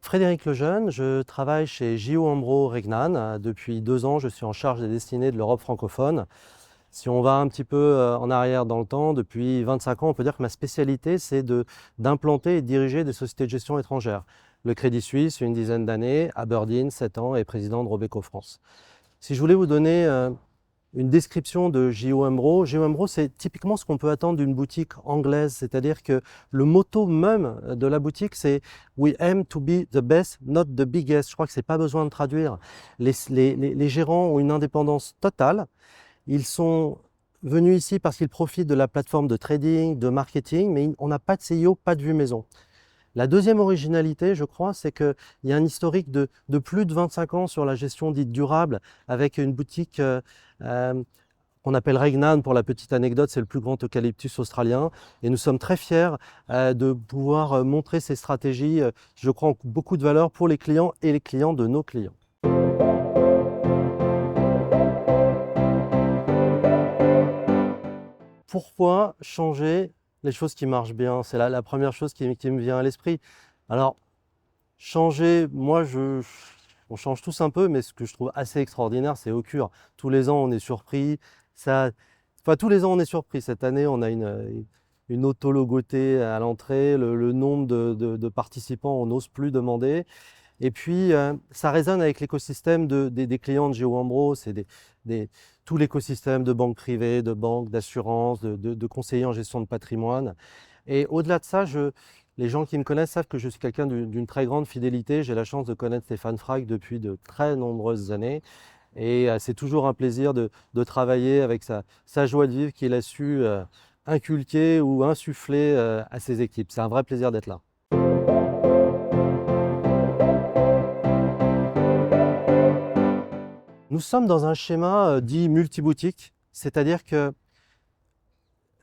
Frédéric Lejeune, je travaille chez JO Hambro Regnan. Depuis 2 ans, je suis en charge des destinées de l'Europe francophone. Si on va un petit peu en arrière dans le temps, depuis 25 ans, on peut dire que ma spécialité, c'est d'implanter et de diriger des sociétés de gestion étrangères. Le Crédit Suisse, une dizaine d'années, Aberdeen, 7 ans, et président de Robeco France. Si je voulais vous donner une description de JO Hambro, c'est typiquement ce qu'on peut attendre d'une boutique anglaise, c'est-à-dire que le motto même de la boutique, c'est « We aim to be the best, not the biggest ». Je crois que c'est pas besoin de traduire. Les gérants ont une indépendance totale. Ils sont venus ici parce qu'ils profitent de la plateforme de trading, de marketing, mais on n'a pas de CIO, pas de vue maison. La deuxième originalité, je crois, c'est qu'il y a un historique de plus de 25 ans sur la gestion dite durable, avec une boutique qu'on appelle Regnan. Pour la petite anecdote, c'est le plus grand eucalyptus australien. Et nous sommes très fiers de pouvoir montrer ces stratégies, je crois, ont beaucoup de valeur pour les clients et les clients de nos clients. Pourquoi changer les choses qui marchent bien? C'est la première chose qui me vient à l'esprit. Alors, changer, on change tous un peu, mais ce que je trouve assez extraordinaire, c'est Occur. Tous les ans, on est surpris. Tous les ans, on est surpris. Cette année, on a une auto-logotée à l'entrée. Le nombre de participants, on n'ose plus demander. Et puis, ça résonne avec l'écosystème des clients de JO Hambro. C'est tout l'écosystème de banques privées, de banques, d'assurances, de conseillers en gestion de patrimoine. Et au-delà de ça, les gens qui me connaissent savent que je suis quelqu'un d'une très grande fidélité. J'ai la chance de connaître Stéphane Frag depuis de très nombreuses années. Et c'est toujours un plaisir de travailler avec sa joie de vivre qu'il a su inculquer ou insuffler à ses équipes. C'est un vrai plaisir d'être là. Nous sommes dans un schéma dit multiboutique, c'est-à-dire que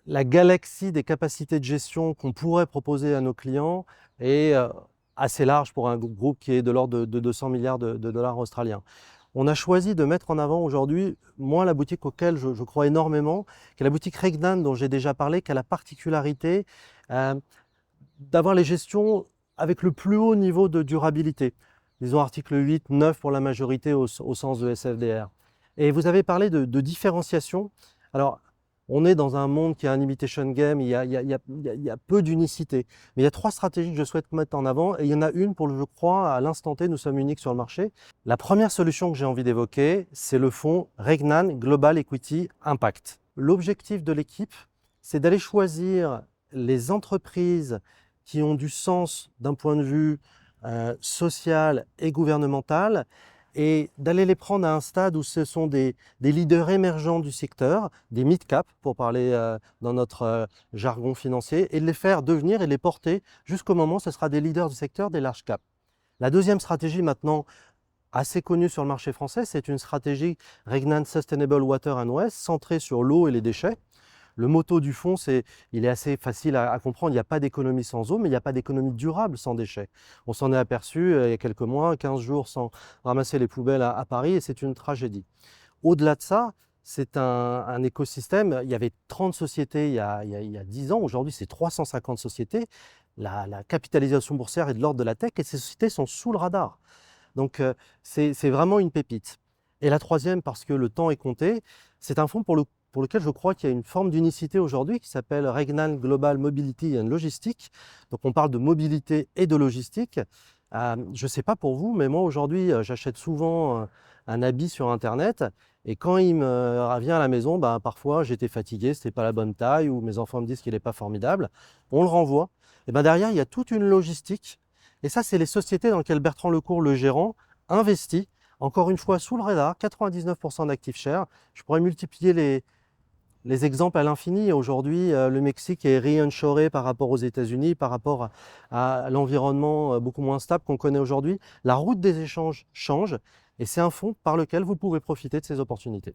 la galaxie des capacités de gestion qu'on pourrait proposer à nos clients est assez large pour un groupe qui est de l'ordre de 200 milliards de dollars australiens. On a choisi de mettre en avant aujourd'hui, moi, la boutique auquel je crois énormément, qui est la boutique Regnan dont j'ai déjà parlé, qui a la particularité d'avoir les gestions avec le plus haut niveau de durabilité. Disons article 8, 9 pour la majorité au sens de SFDR. Et vous avez parlé de différenciation. Alors, on est dans un monde qui a un imitation game, il y a peu d'unicité. Mais il y a 3 stratégies que je souhaite mettre en avant, et il y en a une pour, je crois, à l'instant T, nous sommes uniques sur le marché. La première solution que j'ai envie d'évoquer, c'est le fonds Regnan Global Equity Impact. L'objectif de l'équipe, c'est d'aller choisir les entreprises qui ont du sens d'un point de vue social et gouvernemental, et d'aller les prendre à un stade où ce sont des leaders émergents du secteur, des mid-cap pour parler dans notre jargon financier, et de les faire devenir et les porter jusqu'au moment où ce sera des leaders du secteur, des large cap. La deuxième stratégie maintenant assez connue sur le marché français, c'est une stratégie Regnan Sustainable Water and Waste centrée sur l'eau et les déchets. Le motto du fonds, il est assez facile à comprendre. Il n'y a pas d'économie sans eau, mais il n'y a pas d'économie durable sans déchets. On s'en est aperçu il y a quelques mois, 15 jours sans ramasser les poubelles à Paris, et c'est une tragédie. Au-delà de ça, c'est un écosystème. Il y avait 30 sociétés il y a 10 ans. Aujourd'hui, c'est 350 sociétés. La capitalisation boursière est de l'ordre de la tech, et ces sociétés sont sous le radar. Donc, c'est vraiment une pépite. Et la troisième, parce que le temps est compté, c'est un fonds pour lequel je crois qu'il y a une forme d'unicité aujourd'hui qui s'appelle Regnan Global Mobility and Logistics. Donc on parle de mobilité et de logistique. Je ne sais pas pour vous, mais moi aujourd'hui, j'achète souvent un habit sur Internet, et quand il me revient à la maison, parfois j'étais fatigué, ce n'était pas la bonne taille, ou mes enfants me disent qu'il n'est pas formidable. On le renvoie. Et derrière, il y a toute une logistique. Et ça, c'est les sociétés dans lesquelles Bertrand Lecourt, le gérant, investit. Encore une fois, sous le radar, 99% d'actifs chers. Je pourrais multiplier les exemples à l'infini. Aujourd'hui, le Mexique est re-insuré par rapport aux États-Unis, par rapport à l'environnement beaucoup moins stable qu'on connaît aujourd'hui. La route des échanges change, et c'est un fonds par lequel vous pouvez profiter de ces opportunités.